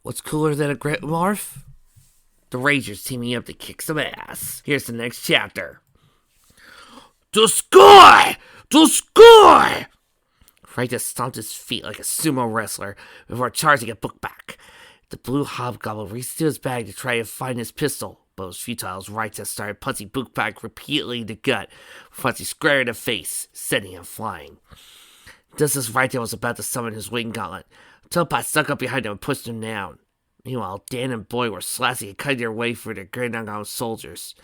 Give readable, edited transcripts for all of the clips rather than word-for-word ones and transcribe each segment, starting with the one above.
What's cooler than a Great Morph? The Rangers teaming up to kick some ass. Here's the next chapter. To score! To score! Raita stomped his feet like a sumo wrestler before charging a book back. The blue hobgoblin reached into his bag to try to find his pistol, but it was futile as Raita started punching Bookpack repeatedly in the gut, punching square in the face, sending him flying. Just as Raita was about to summon his wing gauntlet, Topaz stuck up behind him and pushed him down. Meanwhile, Dan and Boy were slashing and cutting their way through the Grandang soldiers.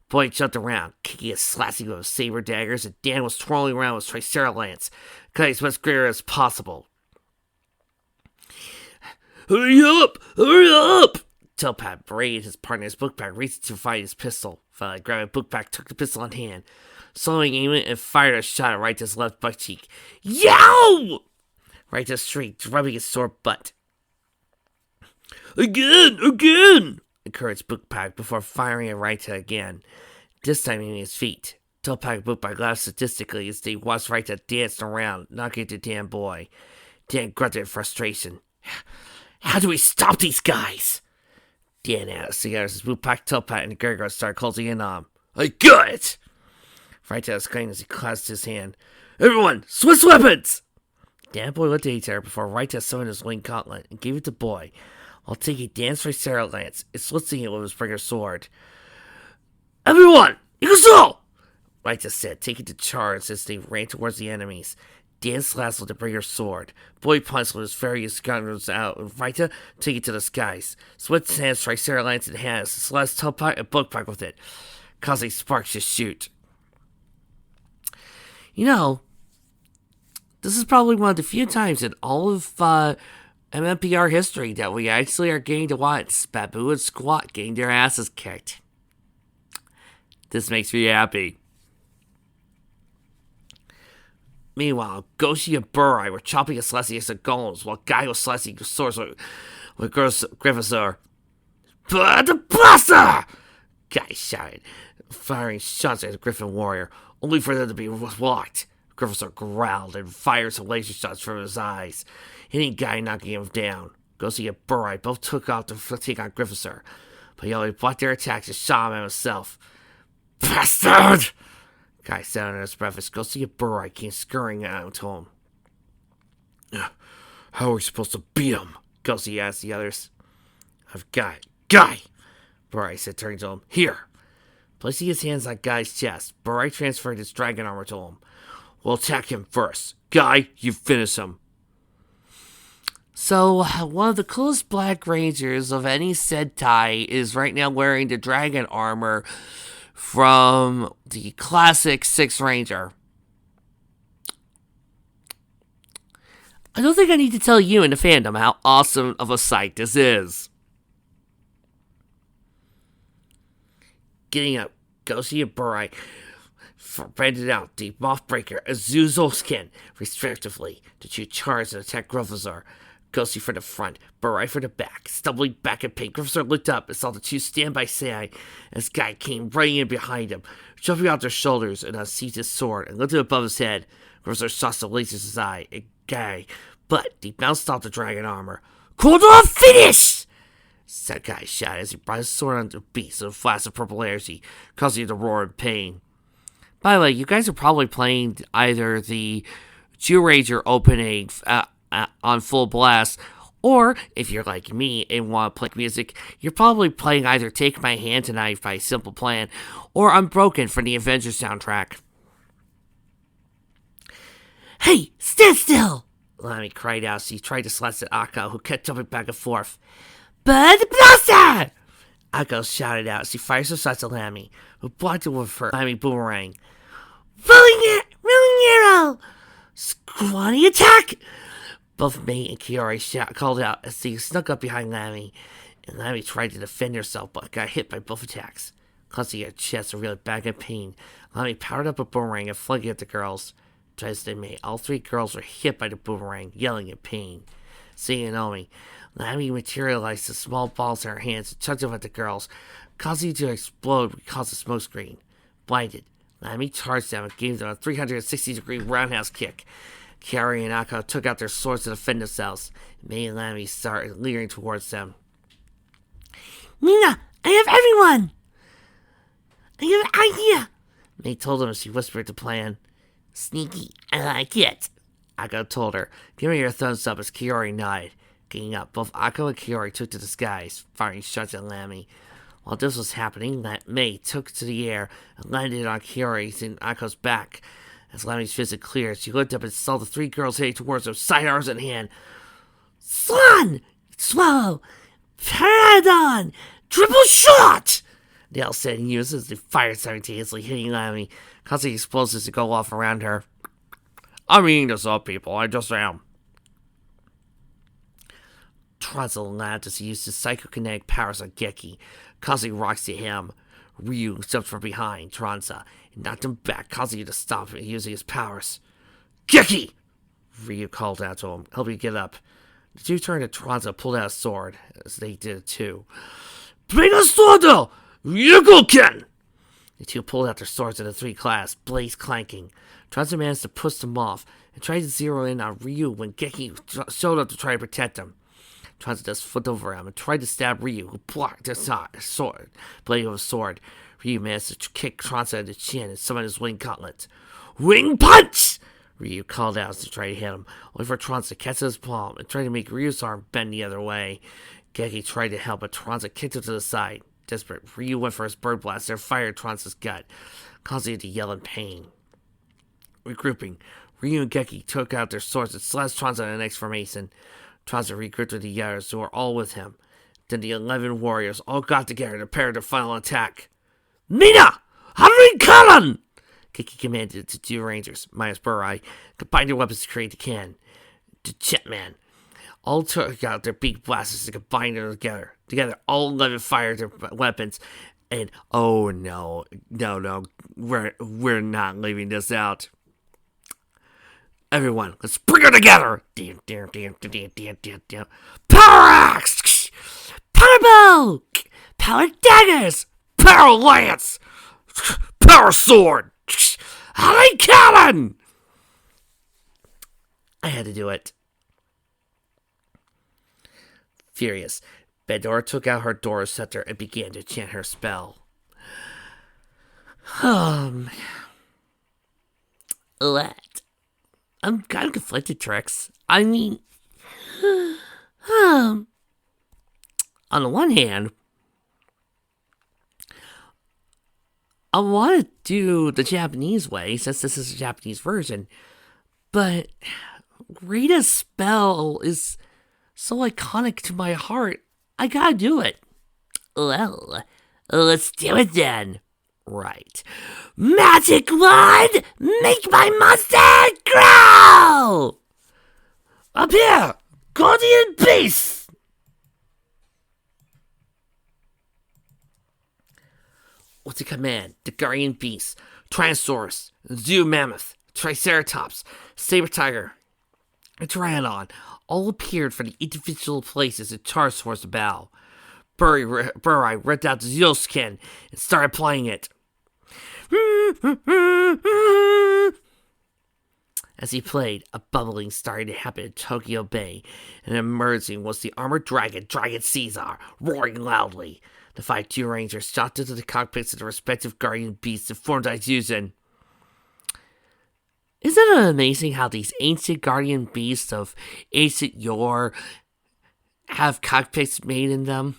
Boy jumped around, kicking and slashing with his saber daggers, and Dan was twirling around with his Tricera lance, cutting as much greater as possible. Hurry up! Hurry up! Topaz berated his partner's Bookpack, reached to find his pistol. Finally, grabbing Bookpack, took the pistol in hand, slowing aiming and fired a shot at Raita's left butt cheek. Yow! Raita shrieked, rubbing his sore butt. Again! Encouraged Bookpack before firing at Raita again, this time aiming his feet. Topaz and Bookpack laughed sadistically as they watched Raita dance around, knocking into Dan Boy. Dan grunted in frustration. How do we stop these guys? Dan asked as Bookpack, Topaz, and the Gargoyle started closing in on him. I got it! Raita exclaimed as he clasped his hand. Everyone, switch weapons! Dan and Boy looked at each other before Raita summoned his wing gauntlet and gave it to Boy, while taking Dan's Tricera lance and slitting it with his bringer sword. Everyone, Ikuso! Raita said, taking the charge as they ran towards the enemies. Dan slashed with the bringer sword. Boy punched with his various guns out, and Raita took it to the skies. Switched hands Tricera lance in hands, slashed Topaz and Bookpack with it, causing sparks to shoot. You know, this is probably one of the few times in all of MMPR history that we actually are getting to watch Babu and Squat getting their asses kicked. This makes me happy. Meanwhile, Goshi and Burai were chopping and slicing against the golems, while Guy was slicing the swords with Gryffindor. But the blaster! Guy shouted, firing shots at the Griffin warrior, only for them to be blocked. Gryffindor growled and fired some laser shots from his eyes, hitting Guy and knocking him down. Goshi and Burai both took off to take on Gryffindor, but he only blocked their attacks and shot him at himself. Bastard! Guy said under his breath as Goshi and Burai came scurrying out to him. How are we supposed to beat him? Goshi asked the others. I've got it. Guy! Burai said, turning to him. Here! Placing his hands on Guy's chest, Burai transferred his dragon armor to him. We'll attack him first. Guy, you finish him. So, one of the coolest Black Rangers of any Sentai is right now wearing the dragon armor from the classic Sixth Ranger. I don't think I need to tell you in the fandom how awesome of a sight this is. Getting up, Goshi and Burai branded out the Mothbreaker and Zuzoskin, respectively, to shoot charge and attack Gryffindor. Goshi for the front, Burai for the back. Stumbling back in pain, Gryffindor looked up and saw the two stand by side as Guy came running in behind him, jumping out their shoulders and unseized his sword and lifted above his head. Gryffindor shot some lasers in his eye and Guy, but he bounced off the dragon armor. Cold-on finish! Said Guy shouted as he brought his sword on the beast in a flash of purple energy, causing him to roar in pain. By the way, you guys are probably playing either the Zyuranger opening on full blast, or if you're like me and want to play music, you're probably playing either Take My Hand Tonight by Simple Plan or Unbroken from the Avengers soundtrack. Hey, stand still! Lamy cried out as he tried to slash at Akko, who kept jumping back and forth. But the blaster! Akko shouted out as he fired some shots at Lammy, who blocked it with her Lammy boomerang. Rolling arrow! Squatty attack! Both May and Kiori called out as they snuck up behind Lammy, and Lammy tried to defend herself but got hit by both attacks. Clutching her chest and reeling back in pain, Lammy powered up a boomerang and flung it at the girls. Twice as they made, all three girls were hit by the boomerang, yelling in pain. Seeing Naomi, Lammy materialized the small balls in her hands and chucked them at the girls, causing it to explode because of smoke screen. Blinded, Lammy charged them and gave them a 360-degree roundhouse kick. Kiari and Akko took out their swords to defend themselves. May and Lamy started leering towards them. Mina, I have everyone! I have an idea! May told them as she whispered the plan. Sneaky, I like it. Akko told her, giving her a thumbs up as Kiori nodded. Getting up, both Akko and Kiori took to the skies, firing shots at Lamy. While this was happening, May took to the air and landed on Kiori's and Akko's back. As Lammy's vision cleared, she looked up and saw the three girls heading towards her, sidearms in hand. Swan! Swallow! Paradon! Triple shot! They all said in unison as they fired simultaneously, hitting Lammy, causing explosives to go off around her. I'm eating this up, people. I just am. Tronzo laughed as he used his psychokinetic powers on Geki, causing rocks to him. Ryu jumped from behind Tronzo and knocked him back, causing him to stop using his powers. Geki! Ryu called out to him, helping him get up. The two turned to Tronzo and pulled out a sword, as they did it too. Bring a sword, Yugo-ken! The two pulled out their swords and the three clasped, blades clanking. Tronzo managed to push them off and tried to zero in on Ryu when Geki showed up to try to protect him. Tronzo just flipped over him and tried to stab Ryu, who blocked his sword, blade of his sword. Ryu managed to kick Tronzo in the chin and summon his wing gauntlet. Wing punch! Ryu called out to try to hit him, only for Tronzo to catch his palm and try to make Ryu's arm bend the other way. Geki tried to help, but Tronzo kicked him to the side. Desperate, Ryu went for his bird blaster and fired Tronzo's gut, causing him to yell in pain. Regrouping, Ryu and Geki took out their swords and slashed Tronzo in the next formation. Tronzo regrouped with the others, who were all with him. Then the 11 warriors all got together to prepare their final attack. Mina! Harin Karan! Geki commanded the two Rangers, minus Burai, combined their weapons to create the can. The Jetman. All took out their big blasters and combined them together. Together, all 11 fired their weapons. And, oh no, we're not leaving this out. Everyone, let's bring her together! Power axe! Power bow! Power daggers! Power lance! Power sword! High cannon! I had to do it. Furious, Bedora took out her Dora scepter and began to chant her spell. What? I'm kind of conflicted, Trix. I mean, Um, on the one hand, I want to do the Japanese way, since this is a Japanese version, but Rita's spell is so iconic to my heart, I gotta do it. Well, let's do it then. Right. Magic wand, make my monster grow! Up here! Guardian Beast! What's the command? The Guardian Beast, Tyrannosaurus, Zoo Mammoth, Triceratops, Saber Tiger, and Tyrannon all appeared from the individual places and charged towards the battle. Burai ripped out the Zeuskin and started playing it. As he played, a bubbling started to happen in Tokyo Bay, and emerging was the armored dragon, Dragon Caesar, roaring loudly. The 5 Zyurangers shot into the cockpits of the respective guardian beasts and formed Aizuzen. Isn't it amazing how these ancient guardian beasts of ancient yore have cockpits made in them?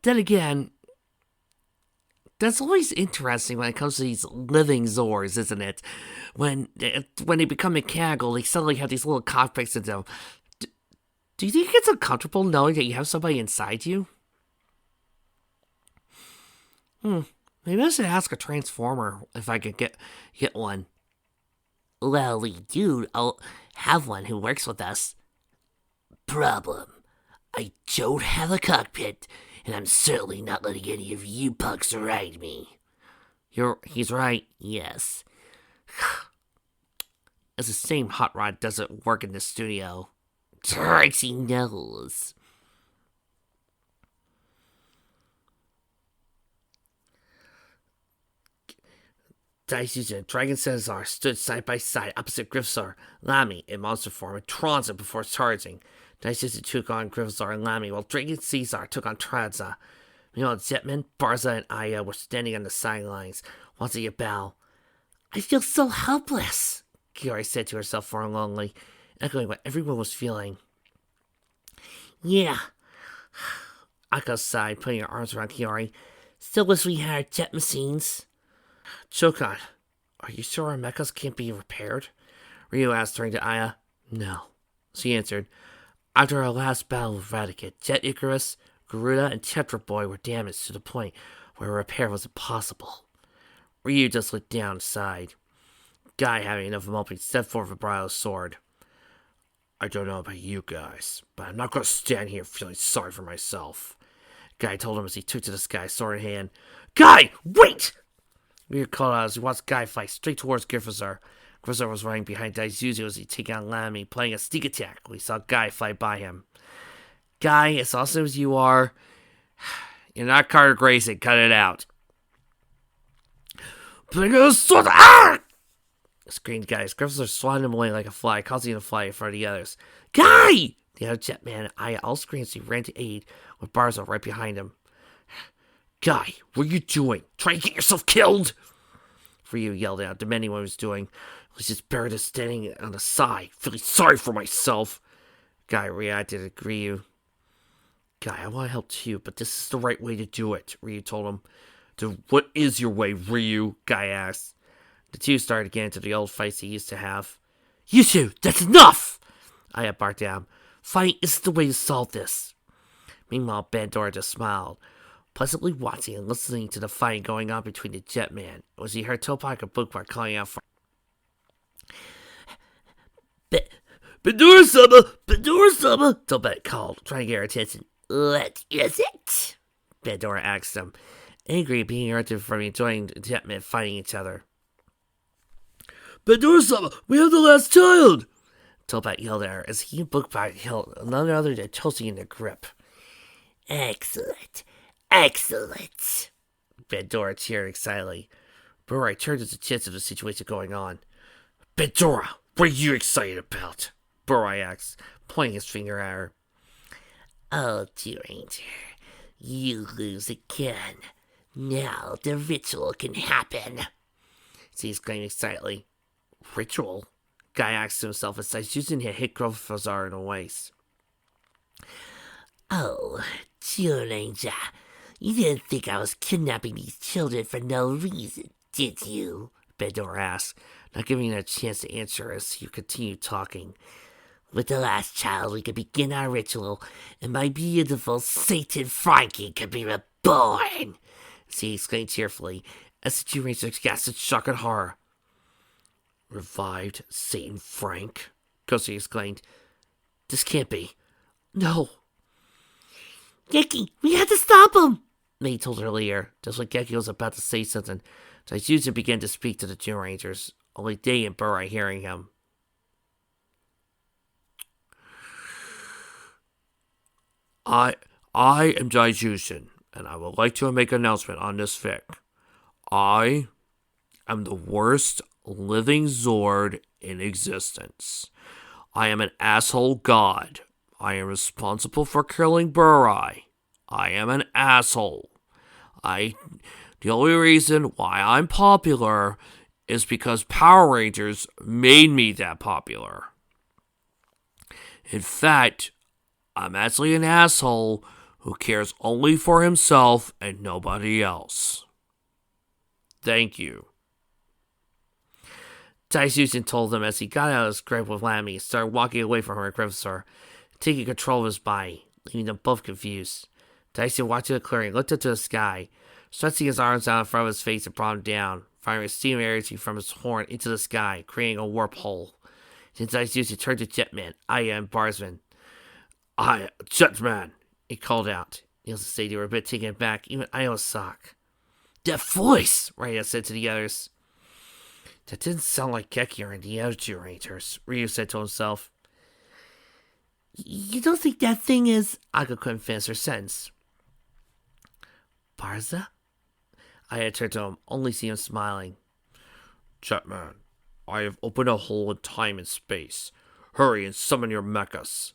Then again, that's always interesting when it comes to these living Zors, isn't it? When they become mechanical, they suddenly have these little cockpits in them. Do you think it's uncomfortable knowing that you have somebody inside you? Maybe I should ask a Transformer if I could get one. Well, we do have one who works with us. Problem. I don't have a cockpit, and I'm certainly not letting any of you punks ride me. He's right. Yes. It's the same hot rod doesn't work in the studio. Trixie knows. Daisuke and Dragon Cesar stood side by side opposite Griffsar, Lamy in monster form, and Tronza before charging. Daisuke took on Griffsar and Lamy, while Dragon Caesar took on Tronza. Meanwhile, Jetman, Barza, and Aya were standing on the sidelines, watching a bow. I feel so helpless, Kiori said to herself forlornly, echoing what everyone was feeling. Yeah. Akko sighed, putting her arms around Kiori. Still wish we had jet machines. Chokan, are you sure our mechas can't be repaired? Ryu asked, turning to Aya. No, she answered. After our last battle with Radicate, Jet Icarus, Garuda, and Tetra Boy were damaged to the point where repair was impossible. Ryu just looked down and sighed. Guy, having enough moping, stepped forward with Brio's sword. I don't know about you guys, but I'm not going to stand here feeling sorry for myself. Guy told him as he took to the sky, sword in hand. Guy, wait! Ryu called out as he watched Guy fight straight towards Griffithar. Griffithar was running behind Daisuke as he took on Lamy, playing a sneak attack when he saw Guy fly by him. Guy, as awesome as you are, you're not Carter Grayson. Cut it out. Bring a sword! Ah! Screamed Guy as Griffithar swatted him away like a fly, causing him to fly in front of the others. Guy! The other Jetman and Aya all screamed as he ran to aid, with Barzo right behind him. Guy, what are you doing? Trying to get yourself killed? Ryu yelled out, demanding what he was doing. I was just buried standing on the side, feeling sorry for myself. Guy reacted to Ryu. Guy, I want to help too, but this is the right way to do it, Ryu told him. What is your way, Ryu? Guy asked. The two started again into the old fights they used to have. You two, that's enough! Aya barked down. Fighting isn't the way to solve this. Meanwhile, Bandora just smiled, pleasantly watching and listening to the fight going on between the Jetman, as he heard Topak and Bookmark calling out for Bandora-sama! Bandora-sama! Topak called, trying to get her attention. What is it? Bandora asked him, angry at being interrupted from enjoying the Jetmen fighting each other. Bandora-sama, we have the last child! Topak yelled at her as he and Bookmark held none other than Toshi in their grip. Excellent. Excellent. Bandora cheered excitedly. Burai turned his attention to the situation going on. Bandora, what are you excited about? Burai asked, pointing his finger at her. Oh, Zyuranger, you lose again. Now the ritual can happen. She exclaimed excitedly. Ritual? Guy asked himself as Daisuke had hit Grofazar in the waist. Oh, Zyuranger, you didn't think I was kidnapping these children for no reason, did you? Bandora asked, not giving her a chance to answer as he continued talking. With the last child, we could begin our ritual, and my beautiful Satan Frankie could be reborn, she exclaimed cheerfully, as the two rangers gasped in shock and horror. Revived Satan Frank? Kosi exclaimed. This can't be. No. Geki, we have to stop him! May told her later. Just when Geki was about to say something, Daisuke began to speak to the two rangers, only they and Burai hearing him. I am Daisuke, and I would like to make an announcement on this fic. I am the worst living Zord in existence. I am an asshole god. I am responsible for killing Burai. I am an asshole. The only reason why I'm popular is because Power Rangers made me that popular. In fact, I'm actually an asshole who cares only for himself and nobody else. Thank you. Daisuke told them as he got out of his grip with Lamy and started walking away from her Griffithar, taking control of his body, leaving them both confused. Daisuke walked to the clearing, looked up to the sky, stretching his arms out in front of his face and brought him down, firing a steam energy from his horn into the sky, creating a warp hole. Then Daisuke turned to Jetman, Aya, and Barsman. Jetman, he called out. Needless to say, they were a bit taken aback, even Aya was shocked. That voice, Raya said to the others. That didn't sound like Geki or the other two rangers, Ryu said to himself. You don't think that thing is... Aga couldn't finish her sentence. Barza? Aya turned to him, only see him smiling. Jetman, I have opened a hole in time and space. Hurry and summon your mechas.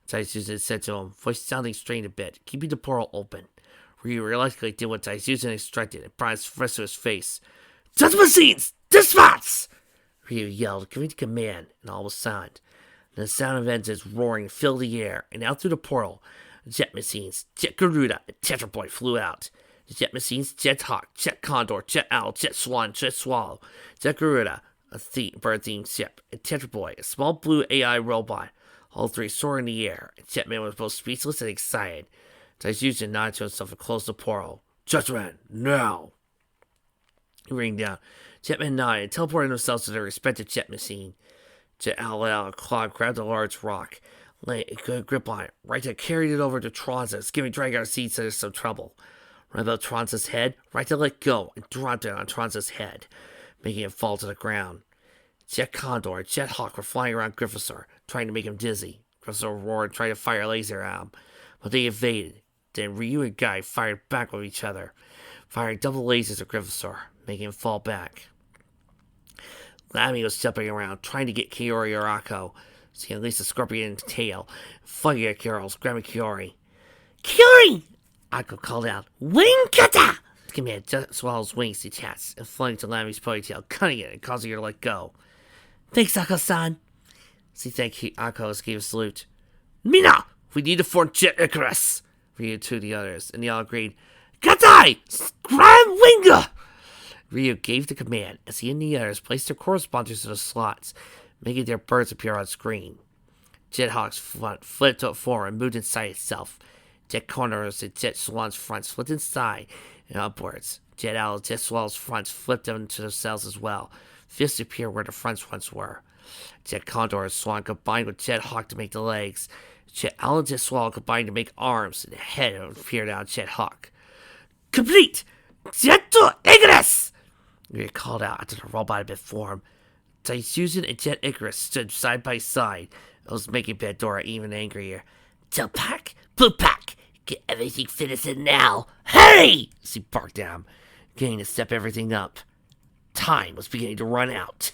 Daisuke said to him, voice sounding strained a bit, keeping the portal open. Ryu reluctantly did what Daisuke instructed and brought his fist to his face. Jet machines! Dispatch! Ryu yelled, giving the command, and all was silent. Then the sound of engines roaring filled the air, and out through the portal, jet machines, Jet Garuda, and Tetra Boy flew out. The jet machines, Jet Hawk, Jet Condor, Jet Owl, Jet Swan, Jet Swallow, Jet Garuda, a bird-themed ship, and Tetra Boy, a small blue AI robot. All three soared in the air, and Jetman was both speechless and excited. Daisuke nodded to himself and closed the portal. Jetman, now! He rang down. Jetman nodded and teleported themselves to their respective jet machine. Jet Owl let out a claw, grabbed a large rock, laid a good grip on it. Raita carried it over to Tronzis, giving Dragar Seed Setter some trouble. Right above Tronzis' head, Raita let go and dropped it on Tronzis' head, making it fall to the ground. Jet Condor and Jet Hawk were flying around Griffosaur, trying to make him dizzy. Griffosaur roared and tried to fire a laser at him, but they evaded. Then Ryu and Guy fired back with each other, firing double lasers at Griffosaur, making him fall back. Lammy was jumping around, trying to get Kiori or Akko, so he unleashed a scorpion tail, fighting at Girls, grabbing Kiori. Kiori! Akko called out, Wing Kata! The command just swallows wings detached and flung to Lammy's ponytail, cutting it and causing her to let go. Thanks, Akko-san. She thanked Akko as he gave a salute. Mina! We need to form Jet Icarus! Ryu to the others, and they all agreed. Katai! Grand Winga! Ryu gave the command as he and the others placed their corresponders in the slots, making their birds appear on screen. Jet Hawk's front flipped forward and moved inside itself. Jet Condor's and Jet Swan's fronts flipped inside and upwards. Jet Owl and Jet Swallow's fronts flipped into themselves as well. Fists appeared where the fronts once were. Jet Condor and Swan combined with Jet Hawk to make the legs. Jet Owl and Jet Swallow combined to make arms, and the head appeared on Jet Hawk. Complete! Jet Icarus! Ryu called out after the robot had been formed. Daisuke and Jet Icarus stood side by side. It was making Pandora even angrier. Tellpack, Blue-Pack, get everything finished now. Hurry! She barked at him, getting to step everything up. Time was beginning to run out.